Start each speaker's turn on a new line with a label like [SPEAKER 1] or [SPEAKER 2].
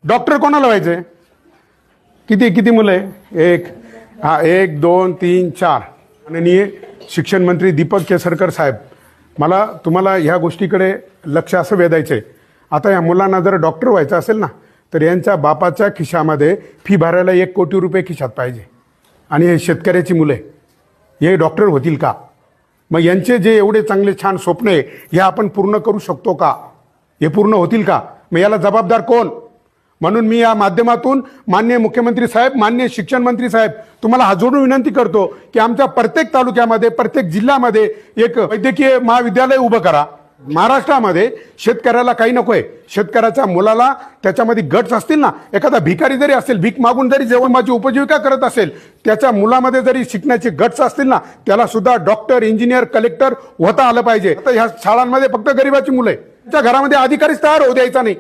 [SPEAKER 1] Doctor कोणाला व्हायचंय? किती किती मुलं आहे? एक 2 3 4. माननीय शिक्षण मंत्री दीपक केसरकर साहेब, मला तुम्हाला ह्या गोष्टीकडे लक्ष असं वेधायचं आहे. आता या मुलांना जर डॉक्टर व्हायचं असेल ना, तर यांच्या बापाच्या खिशामध्ये फी भरायला 1 कोटी रुपये खिशात पाहिजे. आणि हे शेतकऱ्याची मुलं आहे, हे डॉक्टर होतील का? मग यांचे जे एवढे चांगले छान स्वप्न आहे हे आपण पूर्ण करू शकतो का? हे पूर्ण होतील का? मग याला जबाबदार कोण? म्हणून मी या माध्यमातून माननीय मुख्यमंत्री साहेब, माननीय शिक्षण मंत्री साहेब, तुम्हाला हात जोडून विनंती करतो की आमच्या प्रत्येक तालुक्यामध्ये, प्रत्येक जिल्ह्यामध्ये एक वैद्यकीय महाविद्यालय उभं करा. महाराष्ट्रामध्ये शेतकऱ्याला काही नकोय. शेतकऱ्याच्या मुलाला त्याच्यामध्ये गट्स असतील ना, एखादा भिकारी जरी असेल, भीक मागून जरी जेवणाची उपजीविका करत असेल, त्याच्या मुलामध्ये जरी शिकण्याचे गट्स असतील ना, त्याला सुद्धा डॉक्टर, इंजिनियर, कलेक्टर होता आलं पाहिजे. आता ह्या शाळांमध्ये फक्त गरिबाची मुलं आहे, त्या घरामध्ये अधिकारीच तयार होऊ द्यायचा नाही.